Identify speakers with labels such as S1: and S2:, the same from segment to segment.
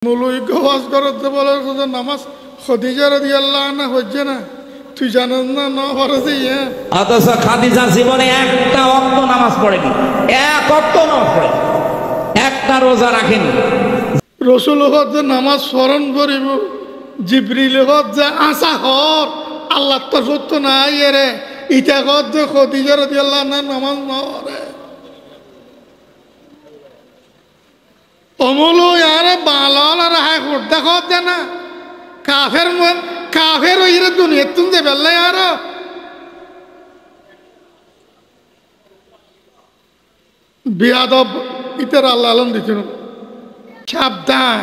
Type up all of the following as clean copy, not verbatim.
S1: মুলুই গওয়াজ করতে বলে নামাজ খাদিজা রাদিয়াল্লাহু আনহা হচ্ছে না, তুই জানিস না না ফরজ হ্যাঁ।
S2: অথচ খাদিজার জীবনে একটা ওয়াক্ত নামাজ পড়েনি, এক ওয়াক্ত নামাজ পড়েনি, একটা রোজা রাখেনি।
S1: রসুল যে নামাজ স্মরণ করিব, জিবরিল যে আশা হর আল্লাহ তো সত্য নাই এরে ইটা যে খাদিজা রাদিয়াল্লাহু আনহা নামাজ নরে অমল ইয়ারে বালাল আর হায় কোট দেখো না কাফের কাফের ওইরে দুনিয়া তুম যে বেল্লা আর বিয়াদব ইতার আল্লাহ আলম দিছিল। সাবধান,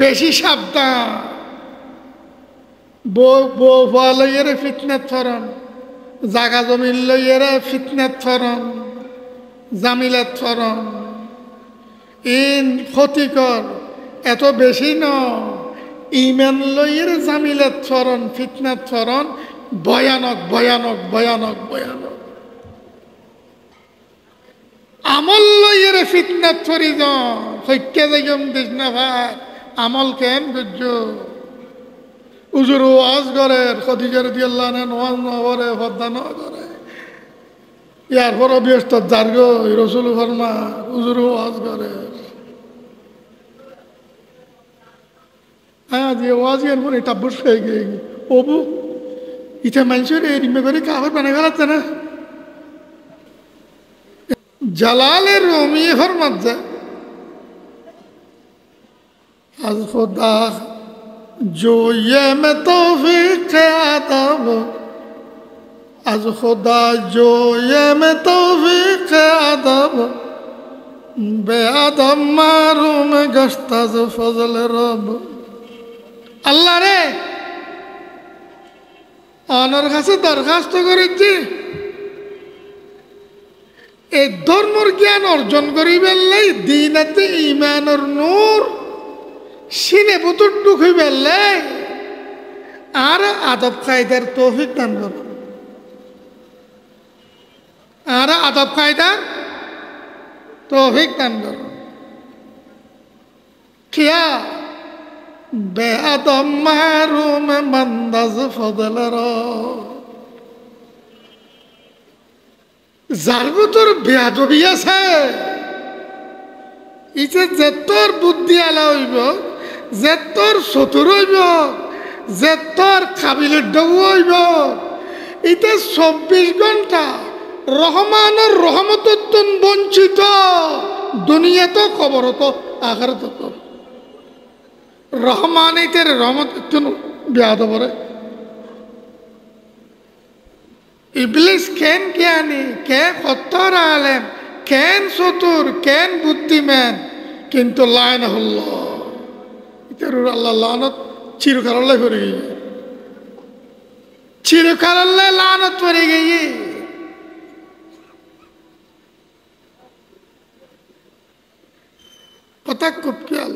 S1: বেশি সাবধান। বউ লইয়েরে ফিতনাত ফরন, জাগা জমিন লইয়েরে ফিতনাত ফরন, জামিলাত ফরন, ইন ক্ষতিকর এত বেশি ন ইমান লইয়ের জামিলাত ফরন, ফিতনাত ফরন, ভয়ানক ভয়ানক ভয়ানক ভয়ানক। আমল লইয়ের ফিতনাত ফরি হত্যা যাইম দিস না ভাই, আমল কেন গুজ্জ উজুর ওয়াজ করে খাদিজা রাদিয়াল্লাহু আনহা ওয়াজ ন করে ফদ্দা ন করে ইয়ার পর ব্যস্ত যার গো রসুল ফরমা উজুর ওয়াজ করে হ্যাঁ যে ওয়াজ এর পরে টাব্বুর হয়ে গিয়ে ওবু ইটা মানুষের এরিমে করে কাগজ বানিয়ে ফেলাচ্ছে না। জালালের রুমি ফরমাত যায় আজ খুদা जो ये मैं तौफीक आदम, आज खुदा जो ये मैं तौफीक आदम, बे आदम मारूम गश्ता ज फजल रब। আল্লাহ রে অনর কাছে দরখাস্ত করেছি এই ধর্মর জ্ঞান অর্জন করিবেন লাই দিনাতে ইমানের নূর সিনে বুতুর টুকুই বেললে আর আদব কায়দার তৌফিক দান করো, আর আদব কায়দার তৌফিক দান করো। কিয়া বেআদব মাহরুম মন্দাজ ফদলর, যার ভিতর বেয়াদবি আছে ইতে যে তোর বুদ্ধি আলা হইব, যে তোর চতুর হইব, যে তোর কাবিলের ডবু হইব, ইতে 24 ঘন্টা রহমানের রহমত বঞ্চিত, দুনিয়াতে খবরত আখেরাত রহমান ইতের রহমত বেয়াদ পরে। ইবলিস কেন জ্ঞানী, কে কত্তর আলেম, কেন চতুর, কেন বুদ্ধিমান, কিন্তু লাইন হল আল্লাহ লানত চিরকালে পড়ে গিয়ে, চিরকালে লানত পড়ে গিয়ে। কথা খুব খেয়াল,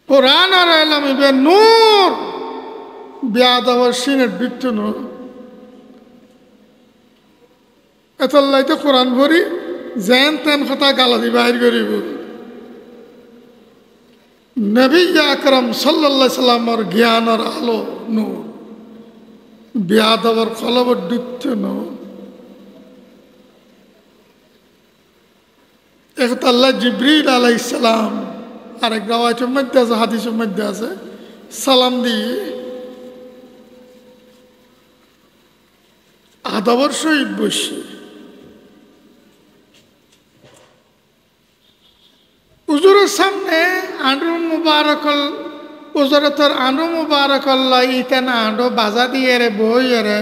S1: কোরআন আর এলাম ইবে নূর বেয়াদব সিনের বিট্টু নূর। এতলাইতে কোরআন ভরি যেন তেন কথা গালাদি বাহির করিব। নবী আকরাম সাল্লাল্লাহু আলাইহি সাল্লামের জ্ঞানের আলো নূর, বেয়াদবের কলবের দুঃখ নূর। একটা আল্লাহ জিবরিল আলাইহিস সালাম আরেক রাওয়ায়াতের মধ্যে আছে, হাদিসের মধ্যে আছে, সালাম দিয়ে আদবের সহিত বসে হুজুরের সামনে আন্ডু মুবারকল হুজুরতর আন্ডু মুবারকল্লাহ ইতেন আন্ডু বাজা দিয়ে রে বই রে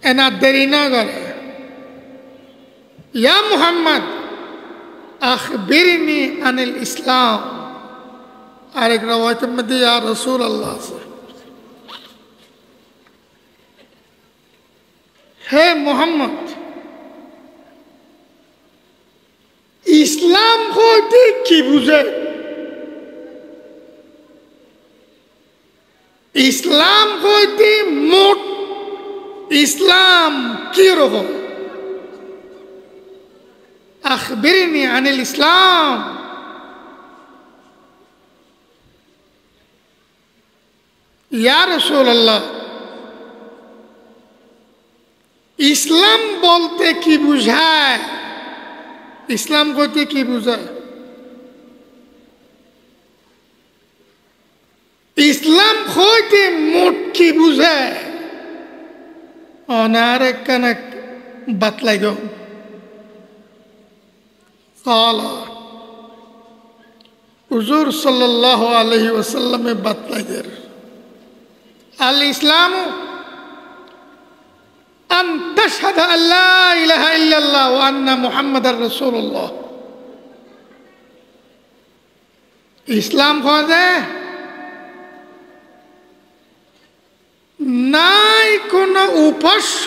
S1: এনা দেরি না করে। ইয়া মুহাম্মদ আখবিরনি আনিল ইসলাম, আরেক রাওয়ায়াতের মধ্যে ইয়া রাসূলুল্লাহ আছে, হে মুহাম্মদ ইসলাম হইতে কি বুঝে, ইসলাম হইতে মোট ইসলাম কি রকম, আখবিরনি আনিল ইসলাম। ইয়া রাসূলুল্লাহ, ইসলাম বলতে কি বুঝায়? ইসলাম বলতে কি বুঝায়? ইসলাম হইতে মোট কি বুঝায়? অনার কানাক বাতলাই গো। কালা হুজুর সাল্লাল্লাহু আলাইহি ওয়াসাল্লামে বাতলাইদের আল ইসলাম আন তাশহাদা আল্লা ইলাহা ইল্লাল্লাহ ওয়া আন্না মুহাম্মাদার রাসূলুল্লাহ। ইসলাম হচ্ছে নাই কোন উপাস্য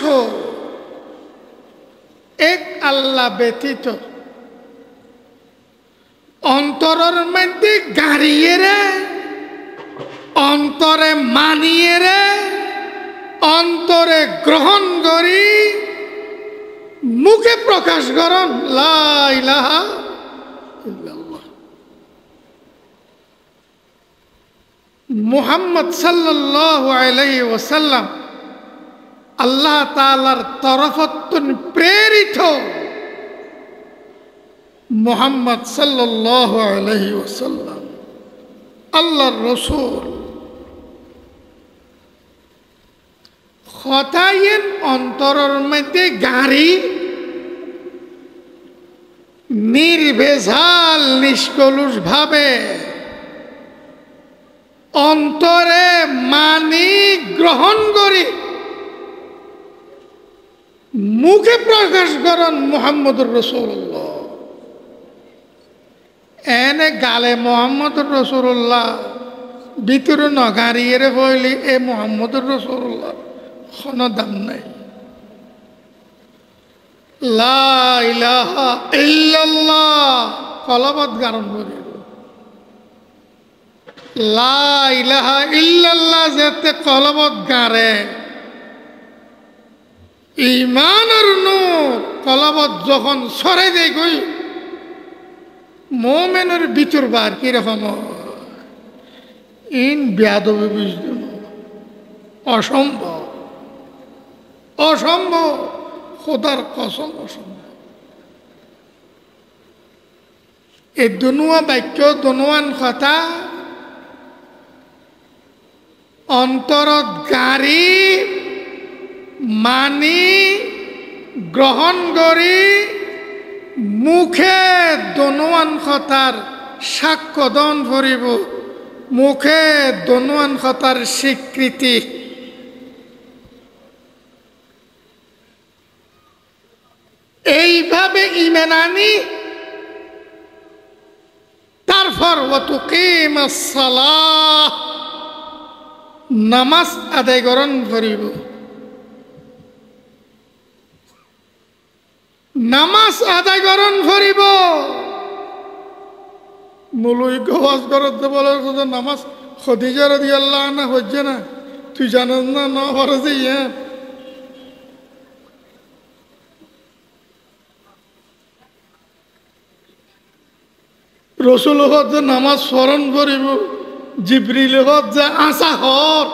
S1: এক আল্লাহ ব্যতীত, অন্তরের মধ্যে গাড়িয়ে রে, অন্তরে মানিয়ে রে, অন্তরে গ্রহণ করি, মুখে প্রকাশ করন লা ইলাহা ইল্লাল্লাহ। মুহাম্মদ সাল্লাল্লাহু আলাইহি ওয়াসাল্লাম আল্লাহ তাআলার তরফতন প্রেরিত মুহাম্মদ সাল্লাল্লাহু আলাইহি ওয়াসাল্লাম আল্লাহর রাসূল। খতায়েন অন্তরের মধ্যে গাড়ি নির্ভেজাল নিষ্কলুষ ভাবে অন্তরে মানি গ্রহণ করি, মুখে প্রকাশ করেন মুহাম্মদুর রাসূলুল্লাহ। এনে গালে মুহাম্মদুর রাসূলুল্লাহ, ভিতরে নগারিয়ে বইলি এ মুহাম্মদুর রাসূলুল্লাহ কোনো দাম নাই। লা ইলাহা ইল্লাল্লাহ কলবত গারণ করি, লা ইলাহা ইল্লাল্লাহ যেতে কলবত গারে, ইমানের নূর কলবত যখন সরে দেয় গই, মোমেনের ভিতর বার কিরকম ইন বেয়াদবি বুঝল, অসম্ভব, অসম্ভব, খোদার কসম অসম্ভব। এই দুনুয়া বাক্য, দুনুয়ান কথা অন্তরত গাড়ি মানি গ্রহণ করি, মুখে দনুয়ান কথার সাক্ষ্য দন করিব, মুখে দনুয়ান কথার স্বীকৃতি। এইভাবে ঈমান আনি, তারপর ওয়াতুকিমাস সালাহ নামাজ আদায় করণ করিব। নামাজ আদায় করণ করিব। মুলুই গওয়াজ করতে বলে নামাজ খাদিজা রাদিয়াল্লাহু আনহা হচ্ছে না, তুই জানাস না না ফরজে ইয়া। রসুল হত যে নামাজ স্মরণ করিব, জিবরিল হত যে আশা হর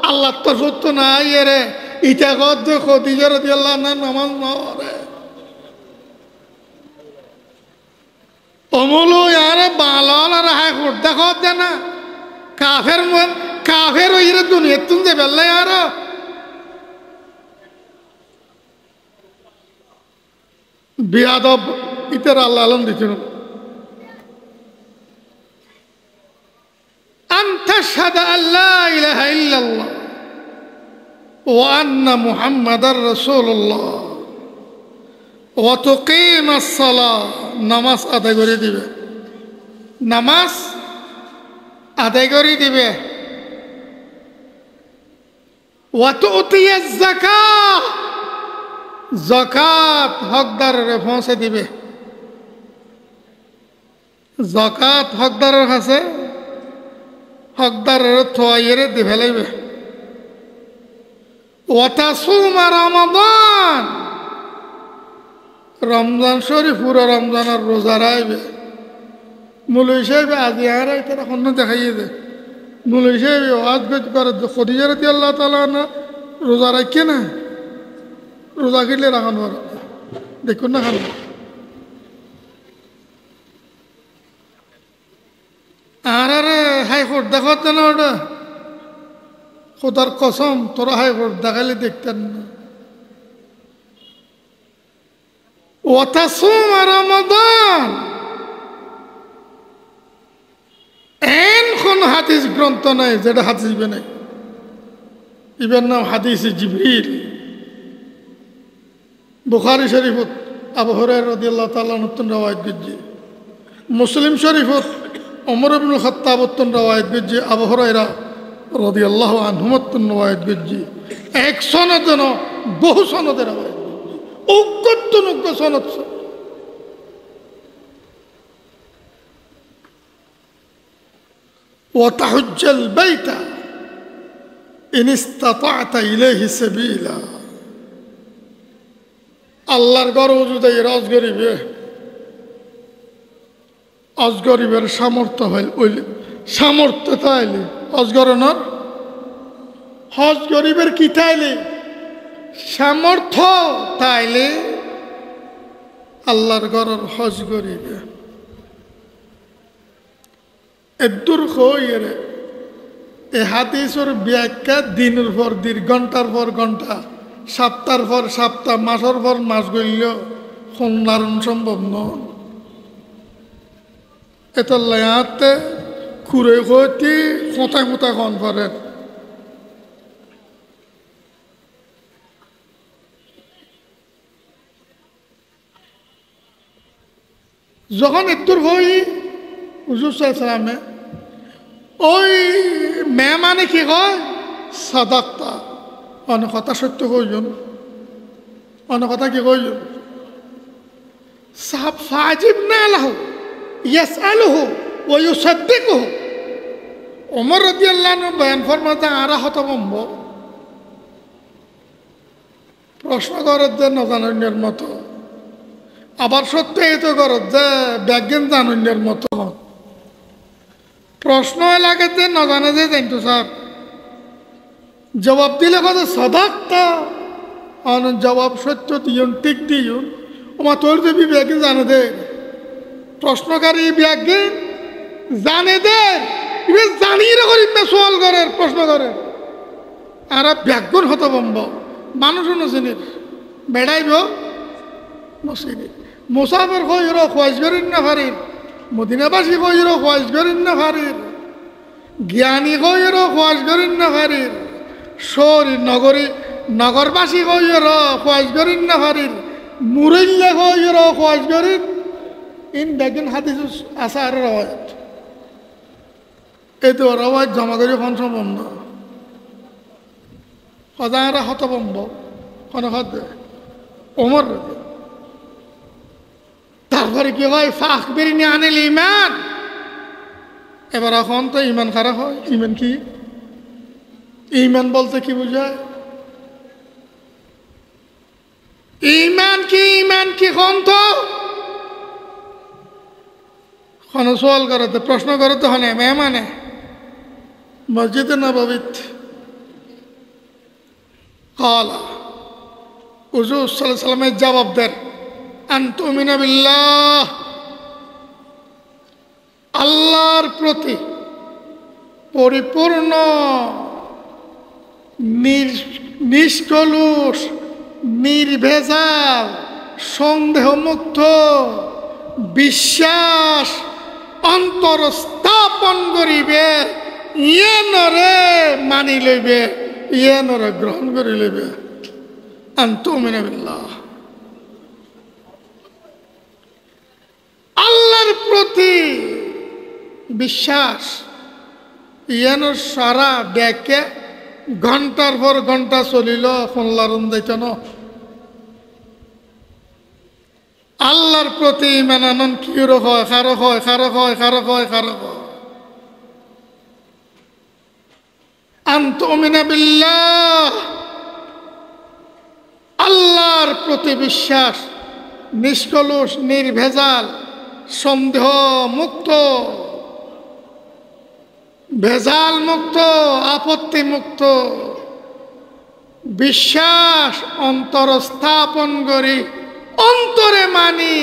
S1: আল্লাহ তো সত্য নাই রে, ইটা হত যে খাদিজা রাদিয়াল্লাহু আনহা নামাজ নরে অমলো ইয়ারে বালাল আর হাই খুঁট দেখো না কাফের কাফের ওইরে দুনিয়া তুম যে বেল্লা ইয়ার বিয়াদব ইতার আল্লাহ আলম দিছিল। আন তাশহাদা আল্লা ইলাহা ইল্লাল্লাহ ওয়া আন্না মুহাম্মাদার রাসূলুল্লাহ ওয়া তুকিমাস সালাহ, নামাজ আদায় করে দিবে, নামাজ আদায় করে দিবে। ওয়া তুতিয়াজ যাকাত, যাকাত হকদারের পৌঁছে দিবে, যাকাত হকদারের কাছে হকদারের থোয়াইরে দিবে লাইবে। ওয়া তাসুমা রমাদান, রমজান শরীফ পুরো রমজানের রোজা রাইবে মুলই সাহেব আজি আর তারা অন্য দেখাইয়ে দে মুলই সাহেব ওয়াজ করে খদিজা রাদিয়াল্লাহু তাআলা না রোজা রাখে না রোজা কিনলে রাখানো দেখুন না খান আর আরে হাইকোর্ট দেখাতে না ওটা খোদার কসম তোরা হাইকোর্ট দেখালে দেখতেন না ওয়াতাসুম রমাদান এন কোন হাদিস গ্রন্থ নাই যেটা হাদিস নাই ইবের নাম হাদিস জিবরিল বুখারী শরীফত আবু হুরায়রা রাদিয়াল্লাহু তাআলা নতুন রওয়ায়াত গজ্জি মুসলিম শরীফত ওমর ইবনে খাত্তাব নতুন রওয়ায়াত গজ্জি আবু হুরায়রা রাদিয়াল্লাহু আনহু নতুন রওয়ায়াত গজ্জি এক সনদ ন বহু সনদের রওয়ায়াত উগ্গতনুগ্গ সনদ وتحج البيت إن استطعت إليه سبيلا আল্লাহর ঘর উজুদাই রাজ গরিবে অজগরিবের সামর্থ্য হইল সামর্থ্য তাইলে অজগরণর হজ গরিবের কি তাইলে সামর্থ্য তাইলে আল্লাহর ঘরের হজ গরিবে এদুর হইরে এ হাদিসের ব্যাখ্যা দিনের পর দিন ঘন্টার পর ঘন্টা সপ্তাহের পর সপ্তাহ মাসের পর মাস গইল সন্ধারণ সম্ভব নয় এটা লাইতে খুঁড়ে হইতে কোথায় কোথায় খন করেন যখন এদুর হই হুজুর সাল্লামে ওই মেহমানে কি কয় সাদাক্তা অনেক কথা সত্য কইজন অনেক কথা কি কইজন সাহাব ফাজিবনা লাহু ইয়াসআলুহু ওয়া ইউসাদ্দিকুহু ওমর রাদিয়াল্লাহু আনহু বয়ান ফরমাতে আরা হতভম্ব প্রশ্ন করার যে নজানন্যের মতো আবার সত্য এই তো কর যে ব্যাজ্ঞান জানন্যের মতো প্রশ্ন লাগে যে নজানে যে জানতো স্যার জবাব দিলে কথা সদাক্তা জবাব সত্য দিয়ন ঠিক দিয়ন ওমা তোর যে ব্যাজ্ঞান জানে দে প্রশ্নকারী ব্যাজ্ঞান জানে দে এবার জানিয়ে করি না সোয়াল করে প্রশ্ন করে আর ব্যাজ্ঞান হতভম্ব মানুষ নচিনির বেড়াইব নচিনির মুসাফির কইর খোয়াজ করেন না ফারির মদিনাবাসী কইর খোয়াজ করেন না ফারির জ্ঞানী কইর খোয়াজ করেন না ফারির শহরী নগরী নগরবাসী কইর খোয়াজ করেন না ফারির মুরল্লা কইর খোয়াজ করেন ইন বেগিন হাদিস আসার রওয়ায়াত এই তো রওয়ায়াত জমা করি কোন সম্বন্ধ হজারা হতভম্ব কোন হদ ওমর তারপরে কি হয় ফাখ বেরিনি আনিল ইমান এবার এখন তো ইমান খারাপ হয় ইমান কি ইমান বলতে কি বুঝায় ইমান কি কোন তো কোন সোয়াল করতে প্রশ্ন করতে হলে মেহমানে মসজিদে নববীত কালা হুজুর সাল্লাল্লাহু আলাইহি ওয়াসাল্লামের জবাব দেন আনতুমিনা বিল্লাহ আল্লাহর প্রতি পরিপূর্ণ নিষ্কলুষ নির্ভেজাল সন্দেহমুক্ত বিশ্বাস অন্তর স্থাপন করিবে ইয়েনরে মানি লইবে ইয়েনরে গ্রহণ করে লইবে আনতুমিনা বিল্লাহ আল্লাহর প্রতি বিশ্বাস ইয়ান সারা ব্যাকে ঘন্টার পর ঘন্টা চলিল ফোনলারন যাইত ন আল্লাহর প্রতি মানানন কির হয় খারো হয় খারো হয় খারো হয় খারো হয় আনতুমিনা বিল্লাহ আল্লাহর প্রতি বিশ্বাস নিষ্কলুষ নির্ভেজাল সন্দেহ মুক্ত ভেজাল মুক্ত আপত্তি মুক্ত বিশ্বাস অন্তর স্থাপন করি অন্তরে মানি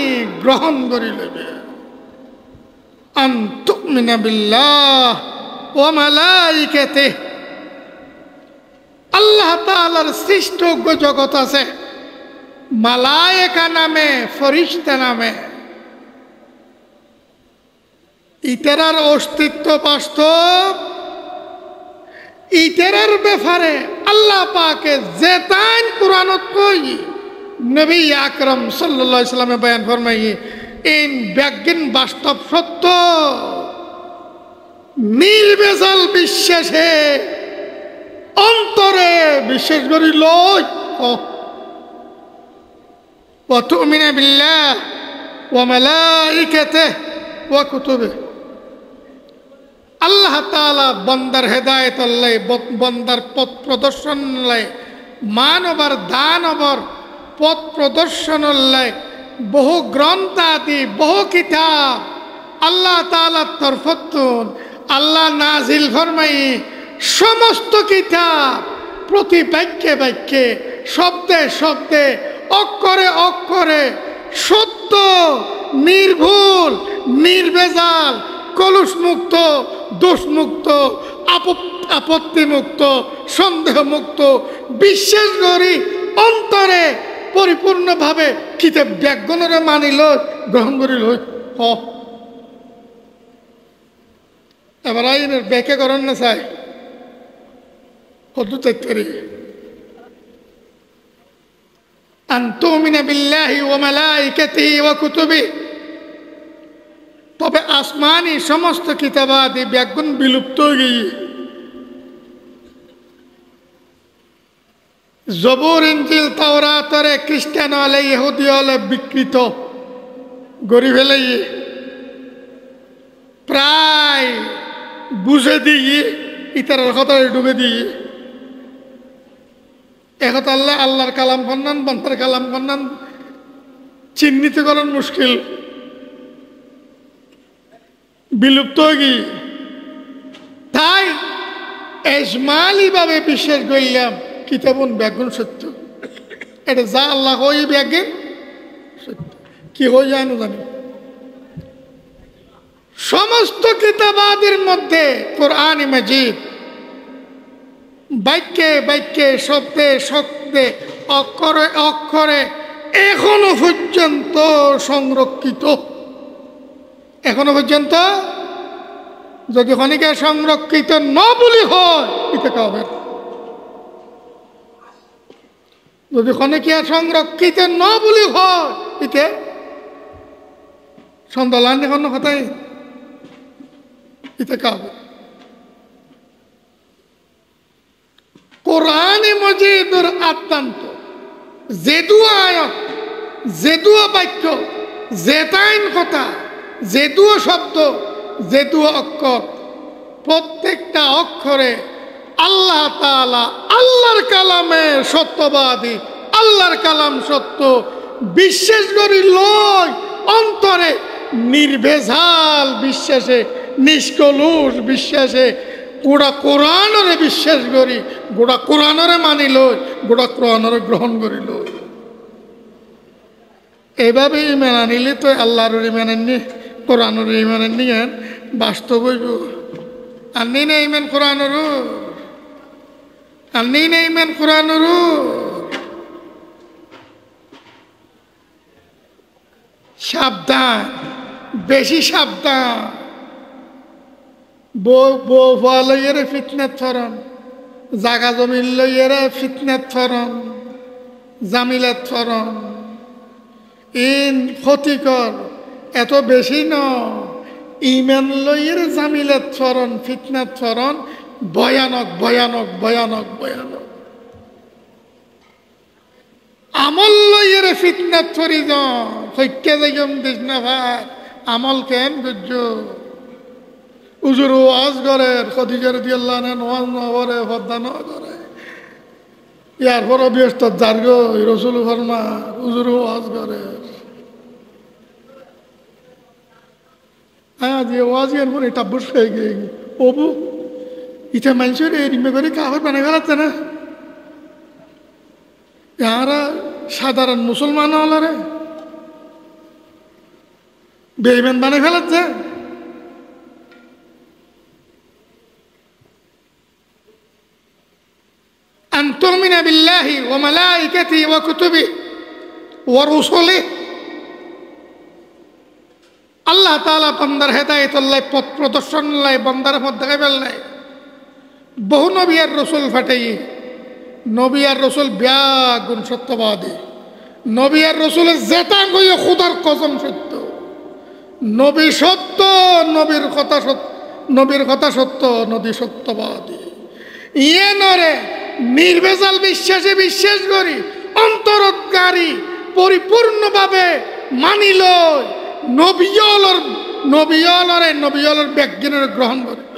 S1: গ্রহণ করি লেবে আন তুমিনা বিল্লাহ ওয়া মালাইকাতিহি আল্লাহ তাআলার সৃষ্ট জগৎ আছে মালায়েকা নামে ফরিশতা নামে ইতারার অস্তিত্ব বাস্তব ইতারার ব্যাপারে আল্লাহ পাকে যেতান কুরআনত কই নবী আকরাম সাল্লাল্লাহু আলাইহি সাল্লামে বয়ান ফরমাই ইন বিজ্ঞান বাস্তব সত্য নির্ভেজাল বিশ্বাসে অন্তরে বিশ্বাস করি লই ওয়া তুমিনা বিল্লাহ ওয়া মালাইকাতিহি ওয়া কুতুবিহি আল্লাহ তাআলা বন্দার হেদায়েত লাই বন্দার পথ প্রদর্শন লাই মানবর দানবর পথ প্রদর্শন লাই বহু গ্রন্থ আদি বহু কিতাব আল্লাহ তাআলার তরফতুন আল্লাহ নাজিল ফরমাই সমস্ত কিতাব প্রতি বাক্যে বাক্যে শব্দে শব্দে অক্ষরে অক্ষরে সত্য নির্ভুল নির্ভেজাল কলুষ মুক্ত দোষ মুক্ত আপত্তি মুক্ত সন্দেহ মুক্ত বিশ্বাস করি অন্তরে পরিপূর্ণভাবে কিতাব ব্যাকরণরে মানিল গ্রহণ করিল এবার আইনের ব্যাখ্যা করেন না চাই কত চাইতে আন তুমিনা বিল্লাহি ওয়া মালাইকাতিহি ওয়া কুতুবিহি তবে আসমানি সমস্ত কিতাবাদি ব্যাকরণ বিলুপ্ত হয়ে গিয়ে জবুর ইনজিল তাওরাতরে খ্রিস্টান হলে ইহুদি হলে বিকৃত গড়ি ফেলে প্রায় বুঝে দিয়ে ইতারের কথা ডুবে দিয়ে একথা আল্লাহর কালাম কন্যান বন্ধার কালাম কন্যান চিহ্নিত করার মুশকিল বিলুপ্ত হয়ে তাই এজমালি ভাবে বিশ্বাস করলাম কিতাবুন ব্যাকরণ সত্য এটা যা আল্লাহ ওই ব্যাগে সত্য কি হয়ে যায় না জানি সমস্ত কিতাবাদের মধ্যে কোরআন মাজিদ বাক্যে বাক্যে শব্দে শব্দে অক্ষরে অক্ষরে এখনো পর্যন্ত সংরক্ষিত এখনো পর্যন্ত যদি খনিকে সংরক্ষিত ন বলি হয় এটা কাবে যদি খনিকে সংরক্ষিত ন বলি হয় এটা সন্দালান এখন কথাই এটা কাবে কোরআন মজিদুর আত্মান্ত জেদুয়া আয়াত জেদুয়া বাক্য জেতাইন কথা জেদুয়া শব্দ জেদুয়া অক্ষর প্রত্যেকটা অক্ষরে আল্লাহ তাআলা আল্লাহর কালামে সত্যবাদী আল্লাহর কালাম সত্য বিশ্বাস করি লই অন্তরে নির্ভেজাল বিশ্বাসে নিষ্কলুষ বিশ্বাসে গোড়া কোরআনরে বিশ্বাস করি গোড়া কোরআনরে মানি লই গোড়া কোরআনরে গ্রহণ করি লই এইভাবে ইমান আনিলে তো আল্লাহর ইমান আনি কোরআনের ইমান আনি বাস্তব হইব আনি না ইমান কোরআনের আনি না ইমান কোরআনের সাবধান বেশি সাবধান বউ লইয়েরে ফিতনাত ফরন জাগা জমিন লইয়েরে ফিতনাত ফরন জামিলাত ফরন ইন ক্ষতিকর এত বেশি ন ইমান লইয়েরে জামিলাত ফরন ফিতনাত ফরন ভয়ানক ভয়ানক ভয়ানক ভয়ানক আমল লইয়েরে ফিতনাত ফরি সৈক্যা যাইম দিস না ভাই আমল কেন গুজ্জ উজুর ওয়াজ করে খদিজা রাদিয়াল্লাহু আনহা ওয়াজ না করে ফদা না করে ইয়ার পর ব্যস্ত জার্গ রাসূল ফরমা উজুর ওয়াজ করে হ্যাঁ যে ওয়াজি আর মনে টাব্বুস হয়ে গিয়ে ওবু ইটা মানুষের এরিমে করে কাপড় বানিয়ে ফেলাচ্ছে না যারা সাধারণ মুসলমান হলারে বেইমান বানিয়ে ফেলাচ্ছে আন তুমিনা বিল্লাহি ওয়া মালাইকাতিহি ওয়া কুতুবিহি ওয়া রুসুলিহি আল্লাহ তাআলা বান্দার হেদায়েতুল্লাহ পথ প্রদর্শন লাই বান্দার মধ্যে দেখাইবেলাই বহু নবী আর রাসূল ফাটাই নবী আর রাসূল ব্যাগুণ সত্যবাদী নবী আর রাসূলের জেতা কইয়া খোদার কসম সত্য নবী সত্য নবীর কথা সত্য নবীর কথা সত্য নবী সত্যবাদী ইয়ে নরে নির্ভেজাল বিশ্বাসে বিশ্বাস করি অন্তরৎকারী পরিপূর্ণভাবে মানিল নবীয়লর ব্যাজ্ঞানের গ্রহণ করিল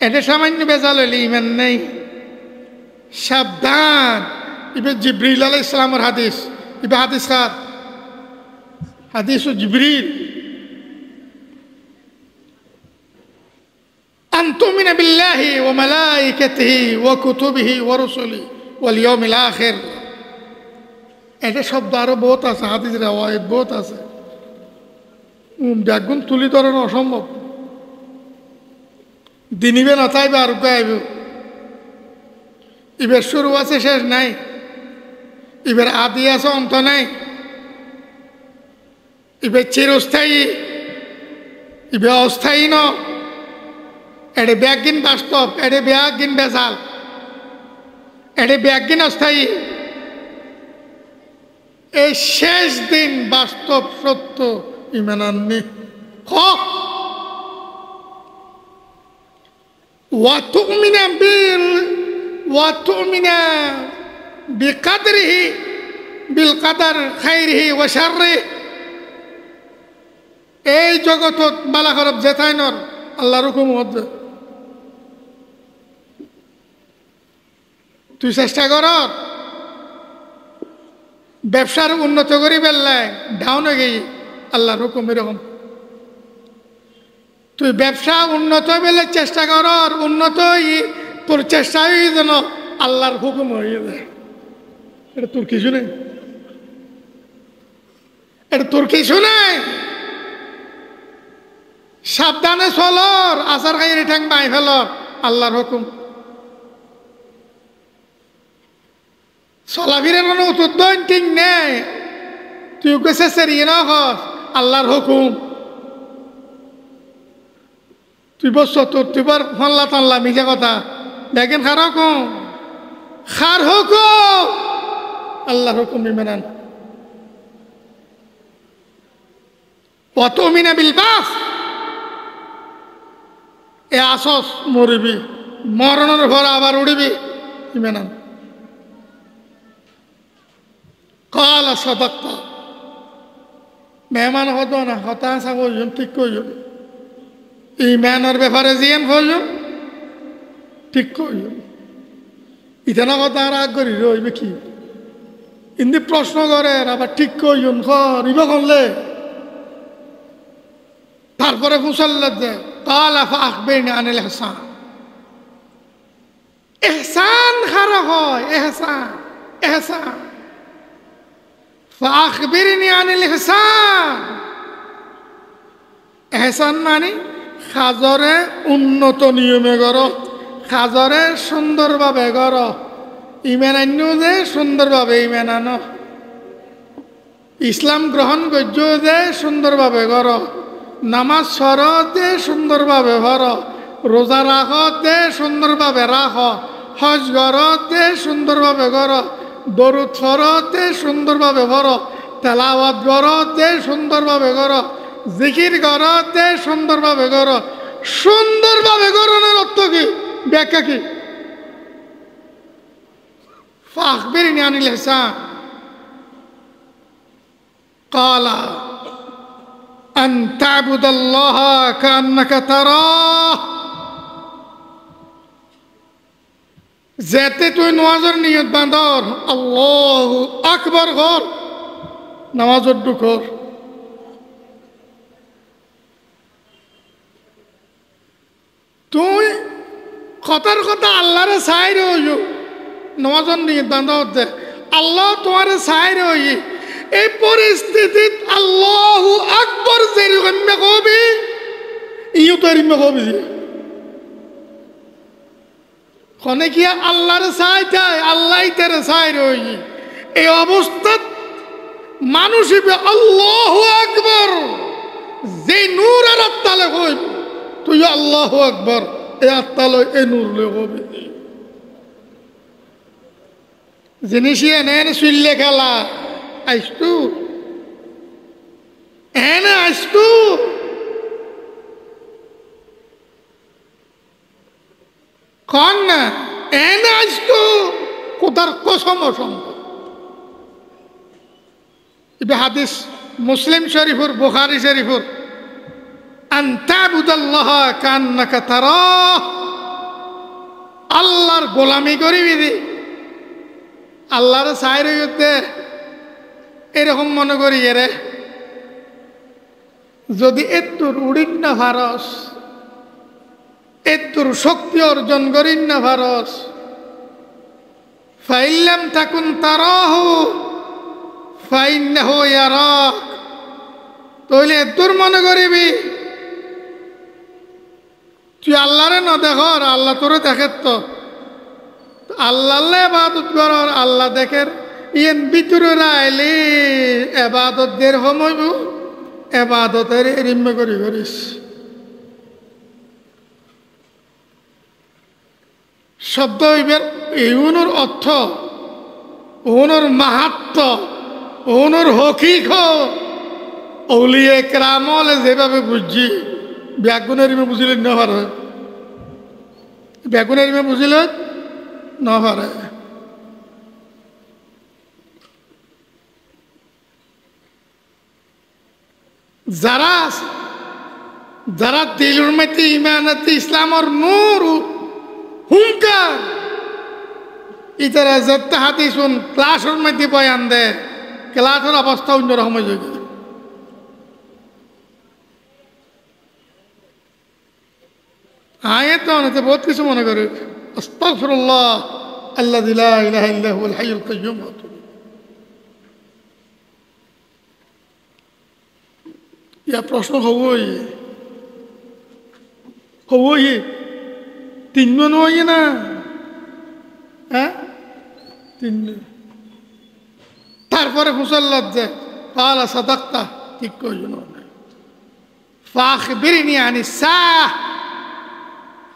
S1: এটা সামান্য বেজাল হইলে ইমান নেই সাবধান ইবে জিবরিল আলাইহিস সালামের হাদিস ইবে হাদিস কার হাদিস জিবরিল আন তুমিনা বিল্লাহি ওয়া মালাইকাতিহি ওয়া কুতুবিহি ওয়া রুসুলিহি ওয়াল ইয়াউমিল আখির এটা শব্দ আরো বহুত আছে হাদিসের রিওয়ায়াত বহুত আছে ব্যাগুণ তুলি ধরানো অসম্ভব দিনিবে না চাইবে আর গাইব ইবের শুরু আছে শেষ নাই ইবের আদি আছে অন্ত নাই ইবে চিরস্থায়ী ইবে অস্থায়ী ন এডে ব্যাগিন বাস্তব এডে ব্যাগিন বেজাল এডে ব্যাগিন অস্থায়ী এই শেষ দিন বাস্তব সত্য ইমান আননি ওয়াতুমিনা বিকাদরিহি বিল কাদার খাইরিহি ওয়া শাররিহি এই জগতত বালা খারাপ জেতাইনর আল্লাহর হুকুম হচ্ছে তুই চেষ্টা কর ব্যবসার উন্নত করি বেললায় ডাউন হয়ে গেই আল্লাহর হুকুম এরকম তুই ব্যবসা উন্নত বেলে চেষ্টা কর উন্নত তোর চেষ্টা হয়ে যেন আল্লাহর হুকুম হয়ে যায় এটা তোর কিছু নেই এটা তোর কিছু নেই সাবধানে চলর আচার খাই ঠ্যাং বাই ফেলর আল্লাহর হুকুম চলাফিরে কোনো উত্তর ঠিক নেই তুই গেছে সেরিয়ে না হস আল্লাহর হুকুম তুই বস তুই বার ফাল্লা টানলা মিজা কথা দেখেন খার হুকুম আল্লাহর হুকুম মেনান ওয়াতুমিনা বিল বাস এ আসস মরিবি মরণের পর আবার উড়িবি মেনান কাল সদক্ত মেহমান হতো না হতাশা করছেন ঠিক করছেন ইমানের ব্যাপারে জিয়ান করছেন ঠিক করছেন ইথানা কথা আর আগ করি রইবে কি ইন্দি প্রশ্ন করে আবার ঠিক করছেন ইব করলে তারপরে ফুসাল্লা যায় কাল আফা আখবেরনি আনিল এহসান এহসান খারা হয় এহসান فأخبرني عن الإحسان এহসান মানে খাজরে উন্নত নিয়মে করো খাজরে সুন্দরভাবে করো ইমান আনো যে সুন্দরভাবে ইমান আনো ইসলাম গ্রহণ করছ যে সুন্দরভাবে করো নামাজ সরতে সুন্দরভাবে ভরো রোজা রাখতে সুন্দরভাবে রাখো হজ করতে সুন্দরভাবে করো দরুদ ফরতে সুন্দরভাবে করো তেলাওয়াত করতে সুন্দরভাবে করো জিকির করতে সুন্দরভাবে করো সুন্দরভাবে করণের অর্থ কি ব্যাখ্যা কি ফাখবিরনি আনিল ইহসান ক্বালা আন তা'বুদাল্লাহা কান্নাকা তারাহ যেতে তুই নামাজের নিয়ত বাঁধর আল্লাহু আকবার কর নামাজের ডুকর কথার কথা আল্লাহরে চাই রইল নজন নিয়ে বান্ধা হতে আল্লাহ তোমার চাই রই এই পরিস্থিতিত আল্লাহু আকবর যেরকম কবি ইউ তো এরকম কবি কনে কি আল্লাহরে চাই চাই আল্লাহ তারে চাই রই এই অবস্থাত মানুষ আল্লাহু আকবর যে নূর আর আত্মালে কইব তুই আল্লাহু আকবর এ আত্মালে এ নূর লে কবি জিনিস এনে চুললে খেলা আইসতু এনে আইসতু কন না এনে আইসতু কোথার কসম অসম্ভব হাদিস মুসলিম শরীফুর বুখারী শরীফুর আন তা'বুদাল্লাহ কান্নাকা তারাহ আল্লাহর গোলামি করিবি দি আল্লাহর চাইরে যুদ্ধে এরকম মনে করি রে যদি এত্তুর উড়িন না ভারস এত্তুর শক্তি অর্জন করিন না ভারস ফাইল্লাম তাকুন তারাহু ফাইন্নাহু ইয়ারাক তাহলে এত্তুর মনে করিবি তুই আল্লাহরে না দেখর আল্লাহ তোরে দেখে তো আল্লাহ এবাদত কর আল্লাহ দেখের ইয়েন ভিতরে আইলে এবাদত দের সময়ব এবাদতের এরিম্য করি করিস শব্দ হইবের ইউনোর অর্থ ওনোর মাহাত্ম ওনোর হকিক ওলিয়ে ক্রামলে যেভাবে বুঝছি ব্যাগুনের ইমে বুঝিলেন না পারে ব্যাগুনের ইমে বুঝিলেন না পারে যারা যারা দিলুর মধ্যে ইমানতে ইসলামর নূর হুঙ্কার ইতারা যত্তা হাতি শুন ক্লাসের মধ্যে বয়ান দেয় ক্লাসের অবস্থা অন্যরকম হয়ে যায় আয়াত অনেকে বহুত কিছু মনে করে আস্তাগফিরুল্লাহ আল্লাযী লা ইলাহা ইল্লা হুয়াল হাইয়ুল কাইয়্যুম ইয়া প্রশ্ন হবই তিনজন হই না হ্যাঁ তিনজন তারপরে হুসাল্লাত যে قال صدقت ঠিক কইল না فاخبرني عن الساعه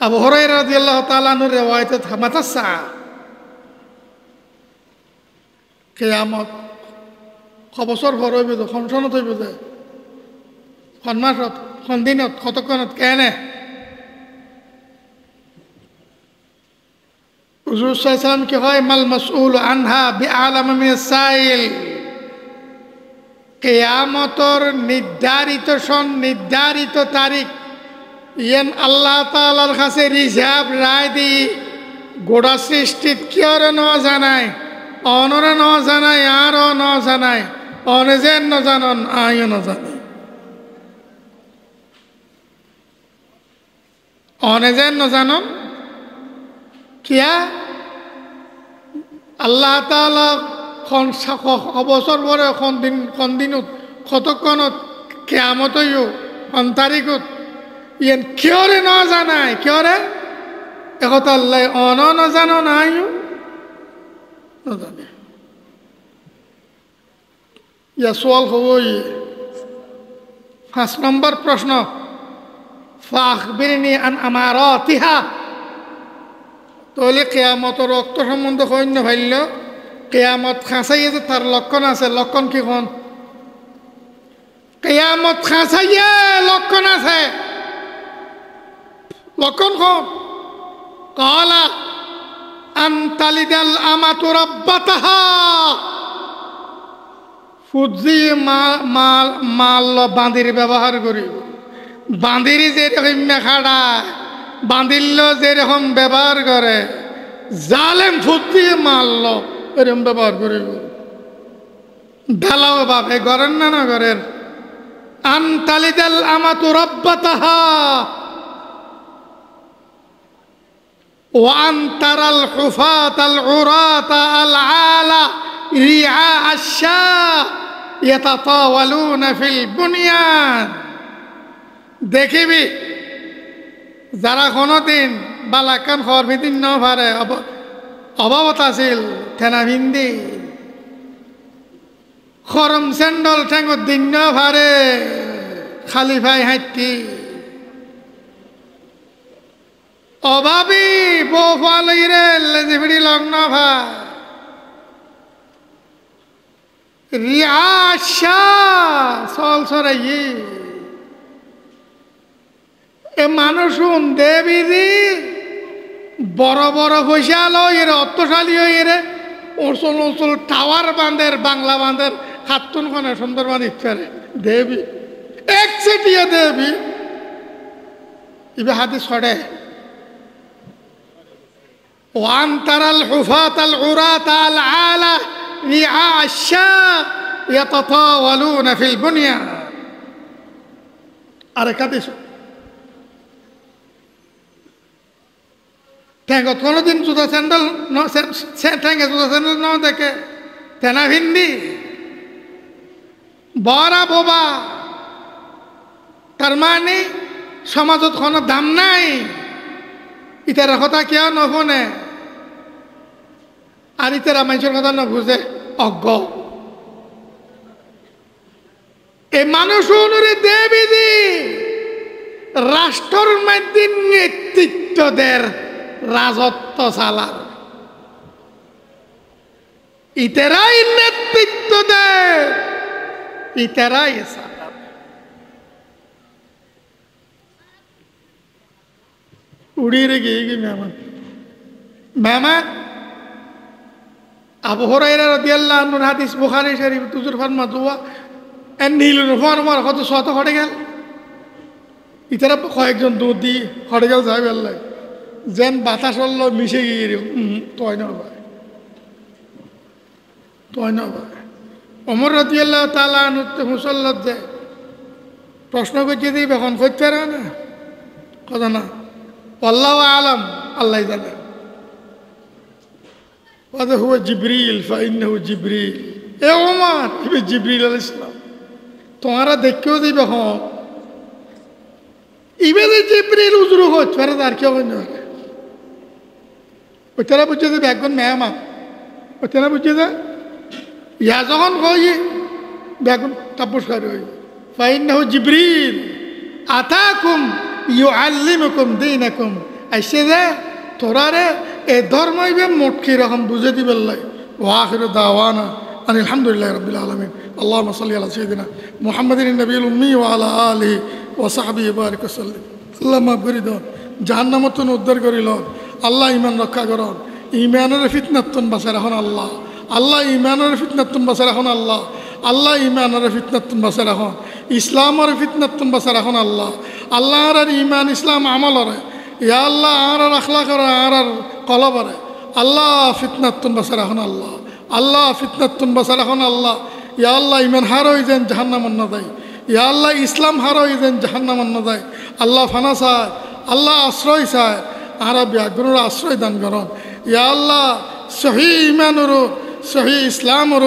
S1: আবু হুরায়রা রাদিয়াল্লাহু তাআলা আনহুর riwayat মাতা الساعه কিয়ামত কবছর পর হইবে যখন সনত হইবে যে কোন মাসত কোন দিনত কতক্ষণত কেনে হুজুর সাল্লাল্লাহু আলাইহি ওয়াসাল্লাম কি হয় মাল মাসউল আনহা বিআলাম মিনাস সাইল কিয়ামতর নির্ধারিত তারিখ ইয়েন আল্লাহ তাআলার কাছে রিজার্ভ রায় দি গোড়া সৃষ্টিত কিয়র ন জানায় অনরে ন জানায় আর ন জানায় অনে যেন ন জানন আয়ও ন জানে অনে যেন ন জানন কিয়া আল্লাহ তাআলা অবসর পরে কোন দিনত কতক্ষণত কিয়ামত হইও কোন তারিখত ইয়েন কিয়রে ন জানায় কিয়রে একথা আল্লাহ অন ন জানো নাইও ন জানে ইয়া সোয়াল হবই 5 নম্বর প্রশ্ন ফাখবিরনি আন আমারাতিহা তাহলে কিয়ামতের রক্ত সম্বন্ধে কইন্য ভাইল কিয়ামত খাসাইয়ে যে তার লক্ষণ আছে লক্ষণ কি কোন কিয়ামত খাসাইয়ে লক্ষণ আছে লক্ষণ কোন কালা আন তালিদাল আমাতু রাব্বাতাহা ফুজি মাল বাঁধির ব্যবহার করি বাঁধিরি যেরকম মেখাড়া বাঁধিল যেরকম ব্যবহার করে জালেম ফুজি মারল এরকম ব্যবহার করিব ঢালাও ভাবে করেন না না করেন আন তালিদাল আমাতু রাব্বাতাহা ওয়ান তারাল হুফাতাল উরাতা আল আলা রিআ আশ-শা ইয়াতাতাওয়ালুনা ফিল বুনিয়ান। দেখিবি যারা কোনোদিন বালাকান খর ভিদিন ন পারে অভাবত আছিল থেনা ভিন্দি খরম স্যান্ডল ঠেঙ্গত দিন ন পারে খালি ভাই হাঁটি অভাবী বউ ফালইরে লেজিবিড়ি লগ্ন ভা রিয়াশা চল সরাই এ মানুষ দেবী বড় বড় পয়সা লো এর অর্থশালী এরে অঞ্চল অঞ্চল টাওয়ার বাঁধের বাংলা বাঁধের খাতুন খানে সুন্দরবন ইচ্ছারে দেবী এক চেটিয়া দেবী ইবে হাতে ছড়ে ওয়ান তারাল হুফাতাল উরাতা আল আলা রিআ আশ-শা ইয়াতাতাওয়ালুনা ফিল বুনিয়ান। আরে কাদিস ঠেঙ্গত কোনোদিন জুতা স্যান্ডেল ঠেঙ্গে জুতা স্যান্ডেল ন দেখে তেনা ভিন্দি বড়া বোবা তার মানে সমাজত কোনো দাম নাই ইতার কথা কেউ নশুনে আর ইতারা মানুষের কথা নবুঝে অজ্ঞ এই মানুষ অনুরে দেবী দি রাষ্ট্রের মধ্যে নেতৃত্বদের রাজত্ব চালার ইতারাই নেতৃত্ব দেয় ইতারাই চালার উড়িয়ে গিয়ে গিয়ে মেহমান আবু হুরায়রা রাদিয়াল্লাহু আনহুর হাদিস বুখারী শরীফ তুজুর ফরমা দুয়া এন নীল ফরমার কত শত হটে গেল ইতারা কয়েকজন দুধ দি হটে গেল যাই বেল্লাই যেন বাতাস হল মিশে গিয়ে তয় না ভাই তয় না ভাই ওমর রাদিয়াল্লাহু তাআলা আনহু মুসল্লাত যে প্রশ্ন করছে দিই এখন করতে পারে না কথা না আল্লাহু আলাম আল্লাহ জানে ওয়াদা হুয়া জিবরিল ফাইন্নাহু জিবরিল এ ওমর ইবে জিবরিল আলাইহিস সালাম তোমারা দেখেও দিবে হ্যাঁ ইবে যে জিবরিল উজরু হচ্ছে পারে আর কেউ না ওইটারা বুঝছে যে একজন মেহমান ওইটারা বুঝছে যে ইয়া যখন কই বেগুন তাপস করে হই ফাইন্নাহু জিবরিল আতাকুম ইউআল্লিমুকুম দীনাকুম আইসে যে তোরারে এ ধর্ম ইবে মোটকি রকম বুঝে দিবেন লাই ওয়া আখিরু দাওয়ানা আনিল হামদুলিল্লাহি রাব্বিল আলামিন আল্লাহুম্মা সাল্লি আলা সাইয়্যিদিনা মুহাম্মাদিন নবিয়্যিল উম্মি ওয়া আলা আলিহি ওয়া সাহবিহি বারিক ওয়াসাল্লিম। আল্লাহ মাফ করে দাও জাহান্নামত উদ্ধার করিল আল্লাহ ইমান রক্ষা করন ইমানের ফিতনাতুন বাঁচায় রাখুন আল্লাহ আল্লাহ ইমানের ফিতনাতুন বাঁচায় রাখুন আল্লাহ আল্লাহ ইমানের ফিতনাতুন বাঁচায় রাখুন ইসলামের ফিতনাতুন বাঁচায় রাখুন আল্লাহ আল্লাহ আর ইমান ইসলাম আমলরে ইয়া আল্লাহ আর আখলাকরে আর কলবরে আল্লাহ ফিতনাতুন বাঁচায় রাখুন আল্লাহ আল্লাহ ফিতনাতুন বাঁচায় রাখুন আল্লাহ ইয়া আল্লাহ ইমান হারই যেন জাহান্নামত না যায় ইয়া আল্লাহ ইসলাম হারই যেন জাহান্নামত না যায় আল্লাহ ফানা চায় আল্লাহ আশ্রয় চায় আর ব্যাগুণের আশ্রয় দান করন ইয়া আল্লাহ সহি ইমানুর সহি ইসলামর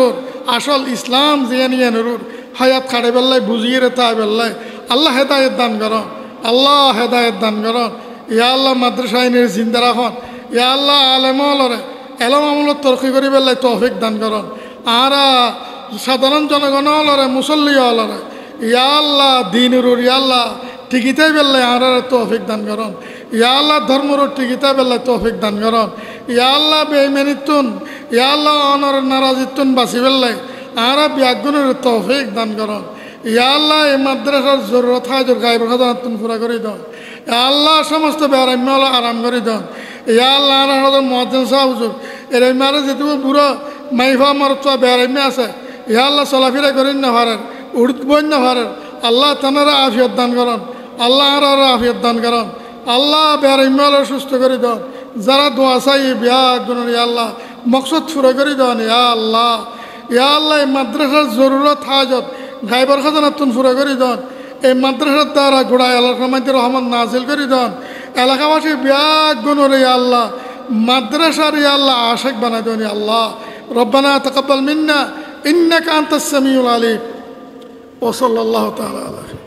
S1: আসল ইসলাম জিয়ানিয়ানুর হায়াত খাড়ে বেল্লাই বুঝিয়ে রে তাই বেল্লাই আল্লাহ হেদায়ত দান করন আল্লাহ হেদায়ত দান করন ইয়া আল্লাহ মাদ্রাসা আইনের জিন্দা রাখন ইয়া আল্লাহ আলেমলরে এলম আমলত তরকি করি বেল্লাই তৌফিক দান করন আর সাধারণ জনগণলরে মুসল্লি অলরে ইয়া আল্লাহ দিনুর ইয়া আল্লাহ টিকিতে বেল্লাই আর তৌফিক দান করন ইয়া আল্লাহ ধর্মর টিকিতে বেল্লাই তৌফিক দান করন ইয়া আল্লাহ বেইমানিতুন ইয়া আল্লাহ অনর নারাজিতুন বাঁচি বেল্লাই আর ব্যাগুণের তৌফিক দান করন ইয়া আল্লাহ এই মাদ্রাসার জরুরত হাজর গায়েব খাজাতুন পুরা করে দাও ইয়া আল্লাহ সমস্ত বেরাম্য আরাম করে দাও ইয়া আল্লাহ আর মুয়াজ্জিন সাহেব হুজুর এর মারে যেটু বুড়ো মাইফা মরত বেরাম্য আছে ইয়া আল্লাহ চলাফেরা করেন না পারেন উড়ত বই না পারেন আল্লাহ তানারা আফিয়ত দান করন আল্লাহ আর আফিয়ত দান করন আল্লাহ বেরাম্য সুস্থ করে দাও যারা দোয়া চাই ব্যাগুণের ইয়া আল্লাহ মকসদ পুরা করে দাও ইয়া আল্লাহ এই মাদ্রাসার জরুরত হাজত গাইবর খাজানাতুন পুরা করে দাও এই মাদ্রাসার দ্বারা গোড়ায় আল্লাহ রহমান নাজিল করে দাও এলাকাবাসী ব্যাগ গুণরে আল্লাহ মাদ্রাসার আল্লাহ আশেক বানাই দেন আল্লাহ রব্বানা তাকাব্বাল মিন্না ইন্নাকা আনতাস সামিউল আলিম ওয়া সাল্লাল্লাহু তাআলা আলাইহি